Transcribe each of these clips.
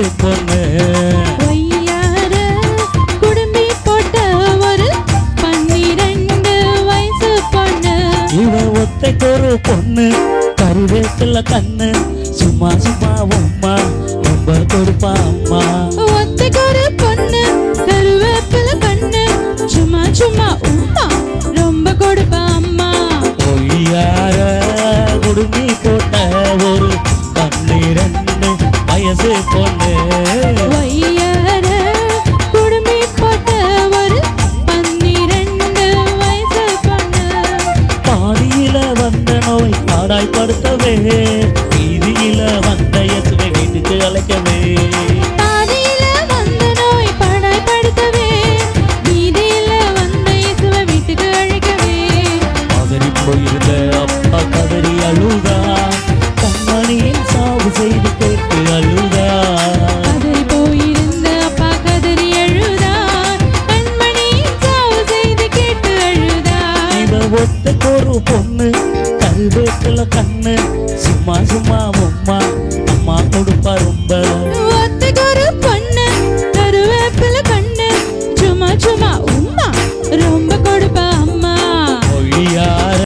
வயசு பொண்ணு ஒய்யார குடுமி போட்ட ஒரு 12 வயசு பொண்ணு. இவ ஒத்தைக்கொரு பொண்ணு கருவேப்பில கண்ணு சும்மா சும்மா உம்மா ரொம்ப கொடுப்பா அம்மா. ஒத்தைக்கொரு பொண்ணு கருவேப்பில கண்ணு சும்மா சும்மா உம்மா ரொம்ப கொடுப்பா அம்மா. ஒய்யார குடுமி போட்ட ஒரு 12 வயசு பொண்ணு ஒய்யார குடுமி போட்ட ஒரு 12 வயசு பொண்ணு. பாதியில வந்த நோய் பாடாய்படுத்தவே வீதியில வந்த இயேசுவை வீட்டுக்கு அழைக்கவே. பாதியில வந்த நோய் பாடாய்படுத்தவே வீதியில வந்த இயேசுவை வீட்டுக்கு அழைக்கவே. பதறி போயிருந்த அப்பா கதறி அழுதா கண்மணியின் சாவு செய்து கேட்டு அழுதா. கதறி போயிருந்த அப்பா கதறி அழுதார் கண்மணியின் சாவு செய்து கேட்டு அழுதார். இவ ஒத்தைக்கொரு பொண்ணு கருவேப்பில கண்ணு சும்மா சும்மா உம்மா அம்மா கொடுப்பா ரொம்ப. ஒத்தைக்கொரு பொண்ணு கருவேப்பில கண்ணு சும்மா சும்மா உம்மா ரொம்ப கொடுப்பா அம்மா. ஒய்யார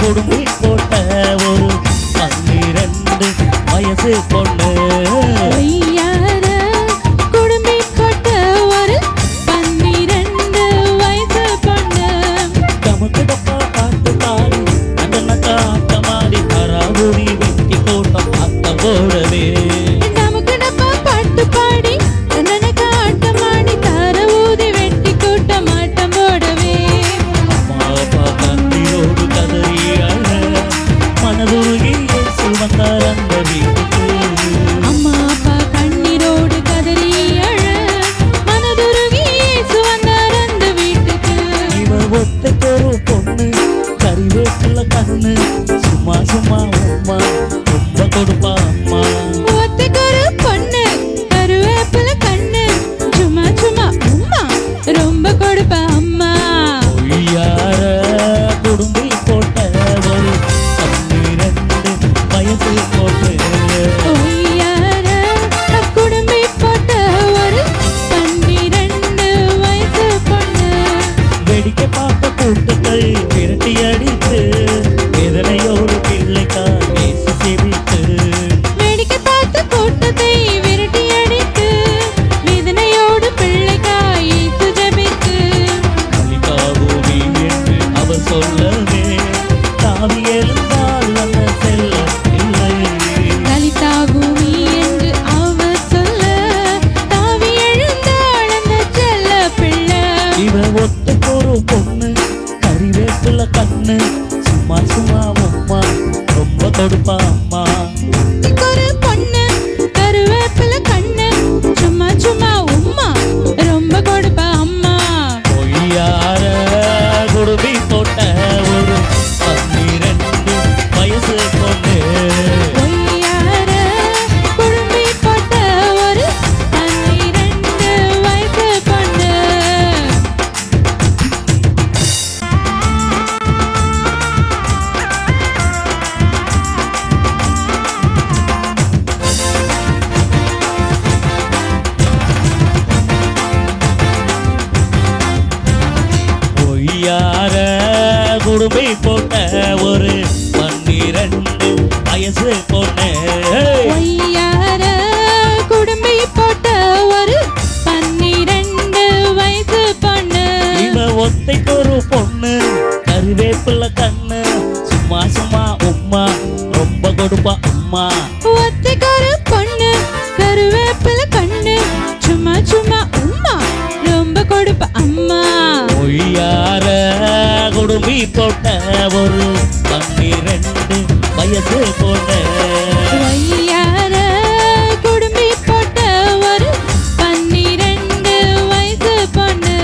குடுமி போட்ட ஒரு 12 வயசு பொண்ணு ஒய்யார குடுமி போட்ட ஒரு 12 வயசு பொண்ணு. நமக்கு டப்பா பாட்டு பாடி அண்ணனக்கா ஆட்டமாடி தராபுரி வெட்டி கூட்டம் ஆட்டம் போடவே. நமக்கு டப்பா பாட்டு பாடி அண்ணனுக்கு ஆட்டமாடி தார ஊதி வெட்டி கூட்டம் ஆட்டம் போடவே. அம்மா அப்பா கண்ணீரோடு கதறி அழ மனதுருகி இயேசு வந்தார் அந்த வீட்டுக்கு. அம்மா அப்பா கண்ணீரோடு கதறி அழ மனதுருகி இயேசு வந்தார் அந்த வீட்டுக்கு. இவ ஒத்தைக்கொரு பொண்ணு கறிவேப்பில கண்ணு சும்மா சும்மா உம்மா ரொம்ப கொடுப்பா அம்மா. ஒத்தைக்கொரு பொண்ணு கருவேப்பில கண்ணு சும்மா சும்மா உம்மா ரொம்ப கொடுப்பா அம்மா. ஒய்யார குடும்பி போட்ட ஒரு 12 வயசு பொண்ணு ஒய்யார குடுமி போட்ட ஒரு 12 வயசு பொண்ணு. வேடிக்கை பார்த்த கூட்டத்தை விரட்டி அடித்து வேதனையோடு பிள்ளைக்கா இயேசு செவித்து. வேடிக்கை பார்த்த கூட்டத்தை விரட்டி அடித்து வேதனையோடு பிள்ளைக்காய் இயேசு ஜெபித்து. கலிகாபூமி என்று அவர் சொல்லவே தாவி எழுந்தால் அந்த செல்ல இல்லை. லலிதாகுமி என்று அவர் சொல்ல தாவி எழுந்தாள் அந்த செல்ல பிள்ளை. இவ ஒத்தைக்கொரு பொண்ணு கறிவேப்பில கண்ணு சும்மா சும்மா உம்மா ரொம்ப கொடுப்பா அம்மா. ஒரு பொண்ணு கருவேப்பில கண்ணு சும்மா சும்மா உம்மா ரொம்ப கொடுப்பா அம்மா. ஒய்யார குடுமி போட்ட ஒரு 12 வயசு பொண்ணு ஒய்யார குடுமி போட்ட ஒரு 12 வயசு பொண்ணு. ஒய்யார குடுமி போட்ட ஒரு 12 வயசு பொண்ணு ஒய்யார குடுமி போட்ட ஒரு 12 வயசு பொண்ணு. இவ ஒத்தைக்கொரு பொண்ணு கருவேப்பில கண்ணு சும்மா சும்மா உம்மா ரொம்ப கொடுப்பா அம்மா. ஒத்தைக்கொரு பொண்ணு கருவேப்பில கண்ணு சும்மா சும்மா உம்மா ரொம்ப கொடுப்பா அம்மா. ஒய்யார குடுமி போட்ட ஒரு 12 வயசு பொண்ணு ஒய்யார குடுமி போட்ட ஒரு 12 வயசு பொண்ணு.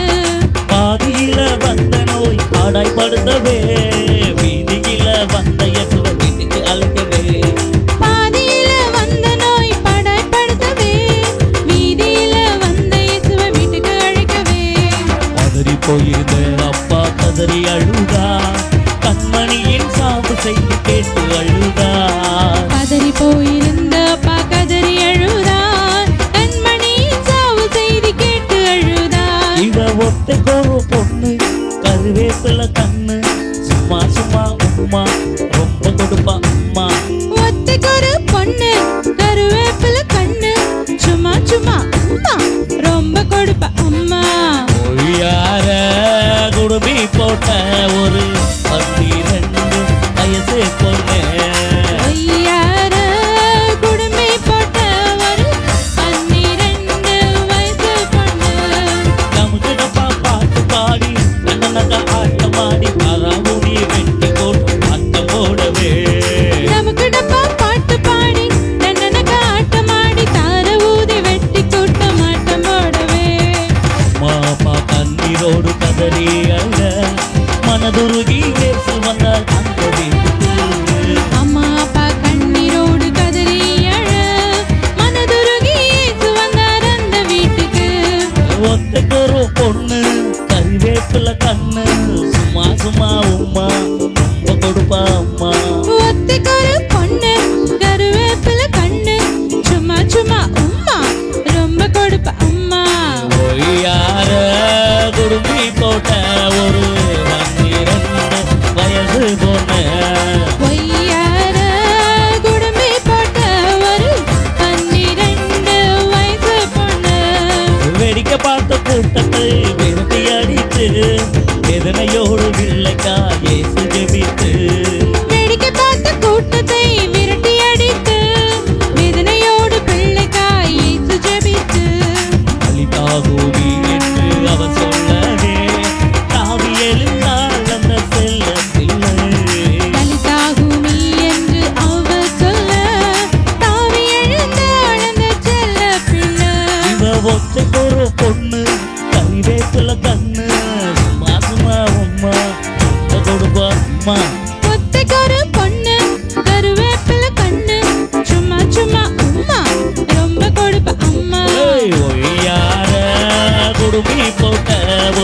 பாதியில வந்த நோய் பாடாய்படுத்தவே வீதியில வந்த இயேசுவை வீட்டுக்கு அழைக்கவே. பாதியில வந்த நோய் பாடாய்படுத்தவே வீதியில வந்த இயேசுவை வீட்டுக்கு அழைக்கவே. பதறி போயிருந்த அப்பா கதறி அழுதா கண்மணியின் சாவு செய்து கேட்டு அழுதா. பதறி போயிருந்த அப்பா கதறி அழுதார் கருவேப்பில கண்ணு சும்மா சும்மா உம்மா ரொம்ப கொடுப்பா அம்மா. ஒத்தைக்கொரு பொண்ணு கருவேப்பில கண்ணு சும்மா சும்மா அம்மா ரொம்ப கொடுப்ப அம்மா. ஒய்யார குடுமி போட்ட ஒரு 12 வயசு பொண்ணு. ஒய்யார குடுமி போட்ட ஒரு 12 வயசு பொண்ணு. நமக்குடப்பா பாட்டு பாடி நன்னக ஆட்டமாடி தாராவுதி வெட்டி போட்டு ஆட்டம் போடவே. நமக்குடப்பா பாட்டு பாடி நன்னக ஆட்டமாடி தாராவுதி வெட்டி கூட்ட மாட்டம் போடவே. அம்மா அப்பா கண்ணீரோடு கதறி அழ மனதுருகி இயேசு வந்தார் அந்த வீட்டுக்கு. அம்மா அப்பா கண்ணீரோடு கதறி அழ மனதுருகி இயேசு வந்தார் அந்த வீட்டுக்கு. ஒத்தைக்கொரு பொண்ணு கருவேப்பில கண்ணு சும்மா சும்மா உம்மா ரொம்ப கொடுப்பா அம்மா. ஒத்தைக்கொரு பொண்ணு கருவேப்பில கண்ணு சும்மா சும்மா அம்மா ரொம்ப கொடுப்ப அம்மா. ஒய்யார குடுமி போட்ட ஒரு 12 வயசு பொண்ணு. ஒய்யார குடுமி போட்ட ஒரு 12 வயசு பொண்ணு. வேடிக்கை பார்த்த கூட்டத்தை விரட்டி அடித்து வேதனையோடு வில்லைக்கா இயேசு ஜெபித்து. வேடிக்கை பார்த்த கூட்டத்தை விரட்டி அடித்து வேதனையோடு பிள்ளைக்காய் இயேசு ஜெபித்து. அலிதாகூவி என்று அவர் சொல்லவே தாவி எழுந்தாள் அந்த செல்ல பிள்ளை. லலிதாகுமி என்று அவர் சொல்ல தாவி எழுந்தாள் அந்த செல்ல பிள்ளை. இவ ஒத்தைக்கொரு பொண்ணு கருவேப்பில கண்ணு சும்மா சும்மா உம்மா ரொம்ப கொடுப்பா அம்மா. ஒத்தைக்கொரு பொண்ணு கருவேப்பில கண்ணு சும்மா சும்மா அம்மா ரொம்ப கொடுப்ப அம்மா. ஏய், ஒய்யார குடுமி போட்ட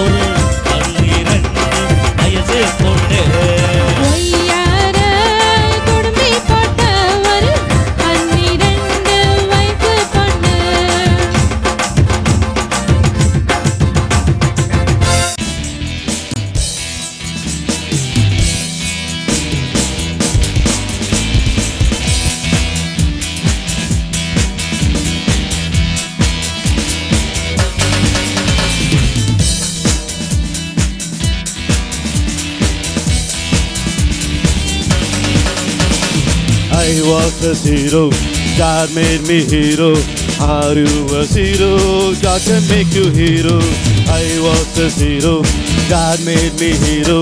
ஒரு 12 வயசு பொண்ணு. ஒய்யார குடுமி போட்ட ஒரு 12 வயசு பொண்ணு. I was a zero, God made me hero. Are you a zero? God can make you hero. I was a zero, God made me hero.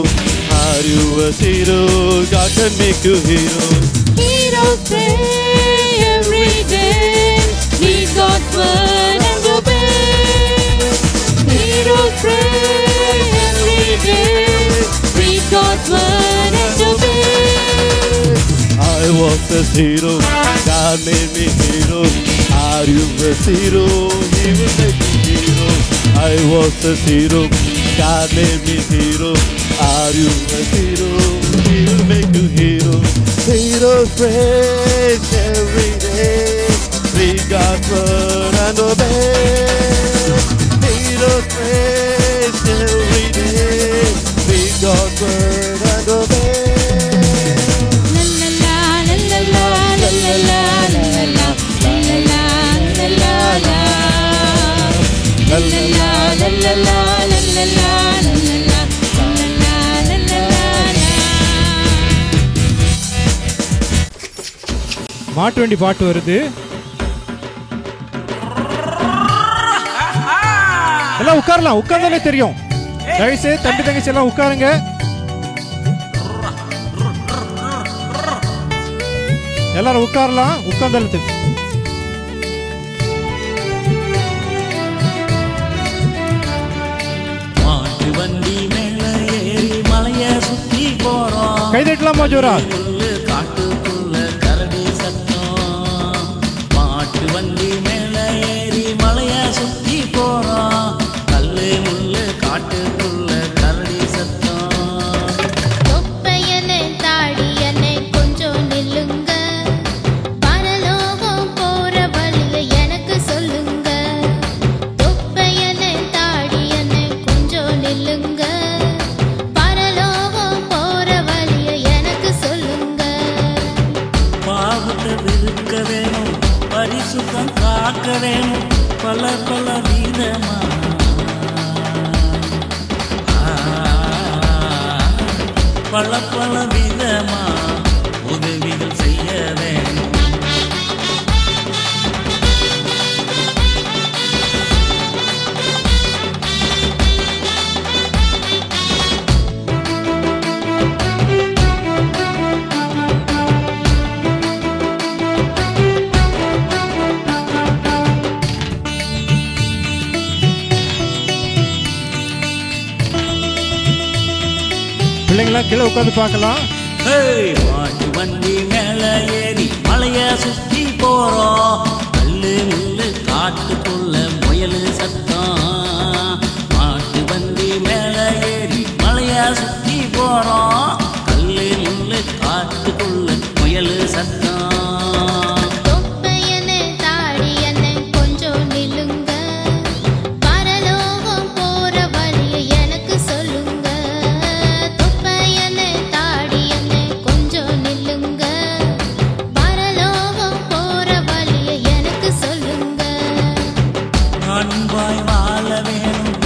Are you a zero? God can make you hero. Heroes pray every day, read God's word and obey. Heroes pray every day, read God's word and obey. I was a zero, God made me hero. Are you a zero? He will make you hero. I was a zero, God made me hero. Are you a zero? He will make you hero. Heroes praise every day, read God's word and obey. Heroes praise every day, read God's word and obey. மாட்டு வண்டி பாட்டு வருது. எல்லாம் உட்காரலாம், உட்கார்ந்தாலே தெரியும். தயவுசெய்து தம்பி தங்கச்சி எல்லாம் உட்காருங்க. எல்லாரும் உட்காரலாம், உட்கார்ந்தாலே தெரியும். மாட்டு வண்டி மேல ஏறி மலைய சுத்தி போறோம். கை தட்டலாமா ஜோரா? காட்டுக்குள்ள கரடி சத்தம். மாட்டு வண்டி மேல ஏறி மலைய சுத்தி போறோம். கல்லு முள்ளு காட்டுக்குள்ள கரடி சத்தம். தொப்பையனே தாடியனே கொஞ்சம் நில்லுங்க, பரலோகம் போற வழிய எனக்கு சொல்லுங்க. தொப்பையனே தாடியனே கொஞ்சம் நில்லுங்க, பரலோகம் காக்க வேணும் பல பல விதமா பல பல விதமா உதவிகள் செய்ய வேணும். பிள்ளைங்களா கீழே உட்காந்து பார்க்கலாம். மாட்டு வண்டி மேல ஏறி மலைய சுத்தி போறோம். கல்லு முள்ளு காட்டுக்குள்ள முயலு சத்தம். மாட்டு வண்டி மேல ஏறி மலைய சுத்தி போறோம். கல்லு முள்ளு காட்டுக்குள்ள முயலு சத்தம். அன்பாய் வாழ வேணும்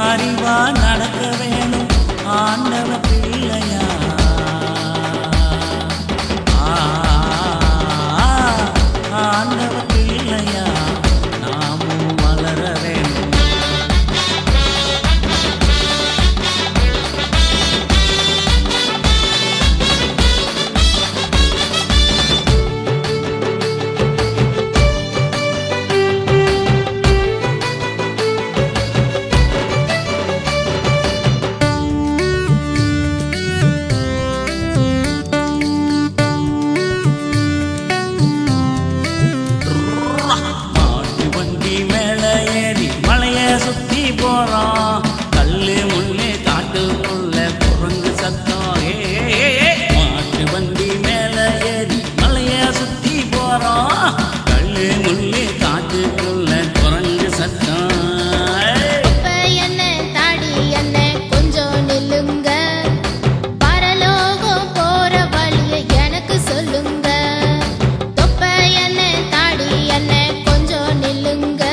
அறிவா நடக்க வேணும் ஆண்டவ பிள்ளையா ஆண்டவ பிள்ளையா நாமும் வளர வேணும். கல்லு முள்ளு காட்டுக்குள்ள குரங்கு சத்தம். மாட்டு வண்டி மேல ஏறி மலைய சுத்தி போறோம். கல்லு முள்ளு காட்டுக்குள்ள குரங்கு சத்தம். என்ன தாடி என்ன கொஞ்சம் நில்லுங்க. பரலோகம் போற வழியை எனக்கு சொல்லுங்க. தொப்ப என்ன தாடி என்ன கொஞ்சம் நில்லுங்க.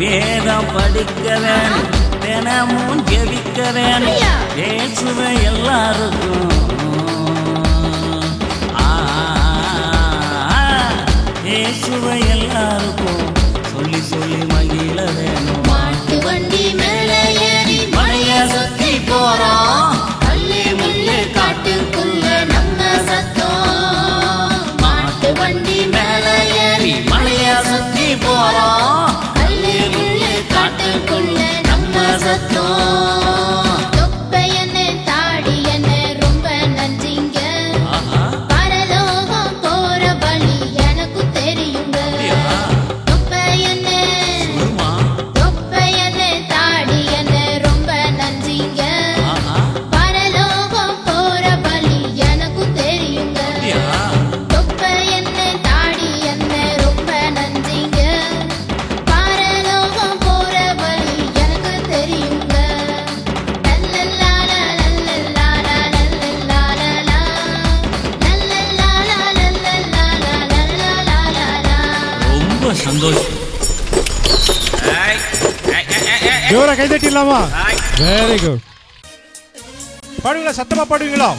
வேதம் படிக்க வேணும் தினமும் ஜெபிக்க வேணும். இயேசுவை எல்லாருக்கும் இயேசுவை எல்லாருக்கும் சொல்லி சொல்லி மகிழ வேணும். மாட்டு வண்டி மேல ஏறி மலைய சுத்தி போறோம். கல்லு முள்ளு காட்டுக்குள்ள நம்ம சத்தம். மாட்டு வண்டி மேல ஏறி மலைய சுத்தி போறோம். காட்டுக்குள்ள நம்ம சத்தம். தொப்பை என்ன தாடி என்ன ரொம்ப நன்றிங்க. பரலோகம் போற வழி எனக்கு தெரியுங்க. தொப்பை என்ன தாடி என்ன ரொம்ப நன்றிங்க. பரலோகம் போற வழி எனக்கு தெரியுங்க. தொப்பை என்ன தாடி என்ன ரொம்ப நன்றிங்க. பரலோகம் போற வழி எனக்கு தெரியுங்க. லல்லல்லாலா லல்லல்லாலா லல்லல்லாலா லல்லல்லாலா லல்லல்லாலா லல்லல்லாலா. ரொம்ப சந்தோஷம். ஜோரா கை தட்டிடலாமா? Very good. பாடுவீங்களா? சத்தமா பாடுவீங்களா?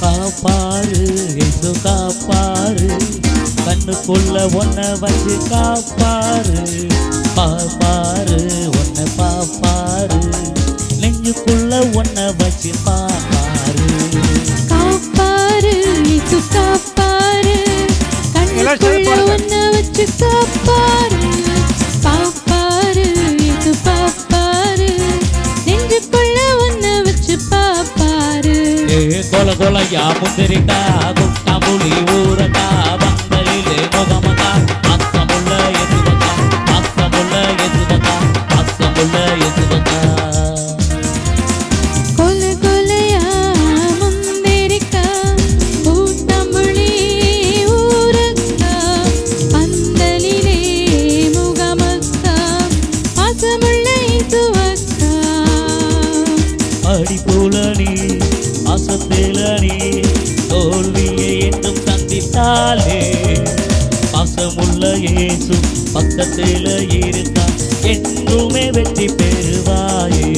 காப்பாரு இயேசு காப்பாரு. கண்ணுக்குள்ள ஒன்ன வச்சு காப்பாரு. பாப்பாரு ஒன்ன பாப்பாரு. நெஞ்சுக்குள்ள ஒன்ன வச்சு பாப்பாரு. காப்பாரு இயேசு காப்பாரு. கண்ணுக்குள்ள ஒன்ன வச்சு காப்பாரு. பாப்பாரு இயேசு பாப்பாரு. நெஞ்சுக்குள்ள ஒன்ன வச்சு பாப்பாரு. கொல கொலையா முந்திரிக்கா குட்டாம்புலி ஊரக்கா பந்தலிலே முகமக்கா அக்கமுள்ள எதுவக்கா அக்கமுள்ள எதுவக்கா அக்கமுள்ள எதுவக்கா. கொல கொலையா முந்திரிக்கா கூட்டாம்புலி ஊரக்கா பந்தலிலே முகமக்கா இயேசு பக்கத்துல இருக்கா என்றுமே வெற்றி பெறுவாயே.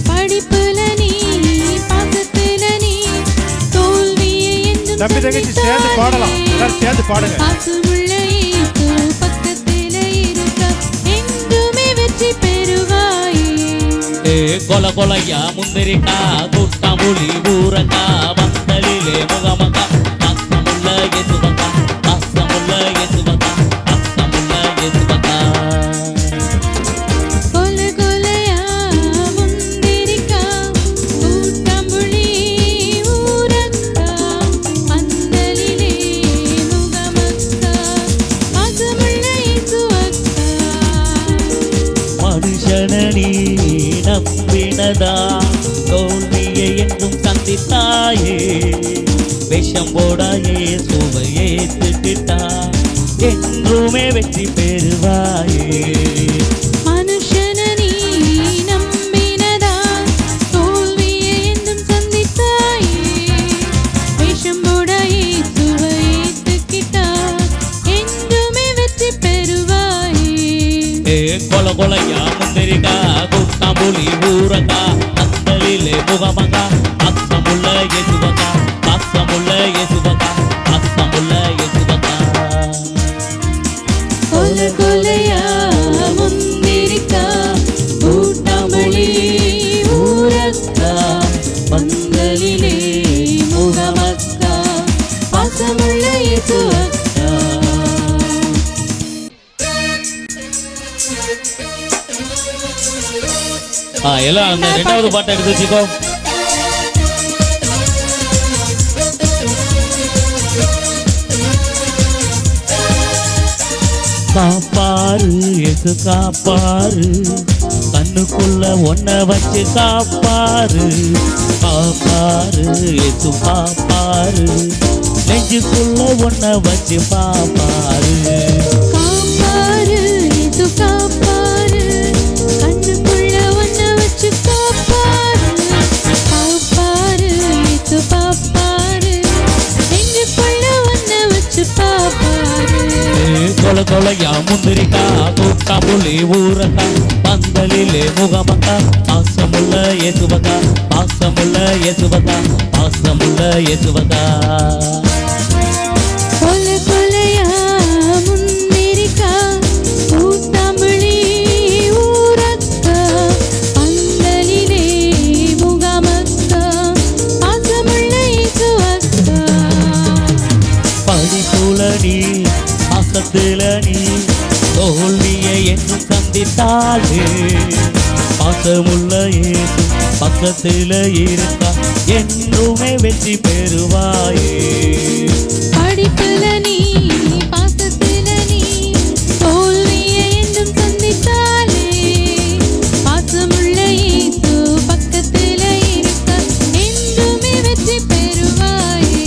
படிப்புல நீ பாசத்துல நீ தோல்வியை என்றும் தம்பி தங்கச்சி சேர்ந்து பாடலாம், எல்லாரும் சேர்ந்து பாடுங்க. பாசமுள்ள இயேசு பக்கத்துல இருக்கா என்றுமே வெற்றி பெறுவாயே. கொல கொலையா முந்திரிக்கா குட்டாம்புலி ஊரக்கா வந்தலிலே முகமக்கா பாசமுள்ள இயேசுவக்கா பாசமுள்ள இயேசுவக்கா பாசமுள்ள இயேசுவக்கா. கொல கொலையா முந்திரிக்கா கூட்டாம்புளி ஊரக்கா பந்தலிலே முகமக்கா பாசமுள்ள இயேசுவக்கா. மனுஷனி நம்பினதா தோல்வியை என்றும் சந்தித்தாயே. விஷம் போடாயே சுவை ஏத்துக்கிட்டா என்றுமே வெற்றி பெறுவாயே. மனுஷன நீ நம்பினதா தோல்வியை என்றும் சந்தித்தாயே. வேஷம் போட இயேசுவை ஏத்துக்கிட்டா என்றுமே வெற்றி பெறுவாயே. கொல கொலையா முந்திரிக்கா குட்டாம்புலி ஊரக்கா அந்தலிலே முகமகா பாசமுள்ள இயேசுவக்கா பாசமுள்ள இயேசுவக்கா பாசமுள்ள இயேசுவக்கா. கொல கொலையா முந்திரிக்கா கூட்டாம்புளி ஊரக்கா பந்தலிலே முகமக்கா பாசமுள்ள இயேசுவக்கா. எல்லாம் அந்த ரெண்டாவது பாட்டை எடுத்து வச்சுக்கோ. காப்பாரு எது காப்பாரு கண்ணுக்குள்ள ஒன்ன வச்சு காப்பாரு. காப்பாரு எது காப்பாரு நெஞ்சுக்குள்ள ஒன்ன வச்சு பாப்பாரு. காப்பாரு இது காப்பாரு கண்ணுக்குள்ள ஒன்ன வச்சு காப்பாரு. காப்பாரு இது பாப்பாரு நெஞ்சுக்குள்ள ஒன்ன வச்சு பாப்பாரு. கொல கொலையா முந்திரிக்கா கூட்டாம்புலி ஊரக்கா பந்தலிலே முகமக்கா பாசமுள்ள இயேசுவக்கா பாசமுள்ள இயேசுவக்கா பாசமுள்ள இயேசுவக்கா. கொல கொலையா முந்திரிக்கா கூட்டாம்புளி ஊரக்கா பந்தலிலே முகமக்கா பாசமுள்ள இயேசுவக்கா. படிப்புல நீ பாசத்துல நீ தோல்வியை என்றும் சந்தித்தாலே. பாசமுள்ள இயேசு பக்கத்துல இருக்கா என்றுமே வெற்றி பெறுவாயே. படிப்புல நீ பாசத்துல நீ தோல்வியை என்றும் சந்தித்தாலே. பாசமுள்ள இயேசு பக்கத்துல இருக்கா என்றுமே வெற்றி பெறுவாயே.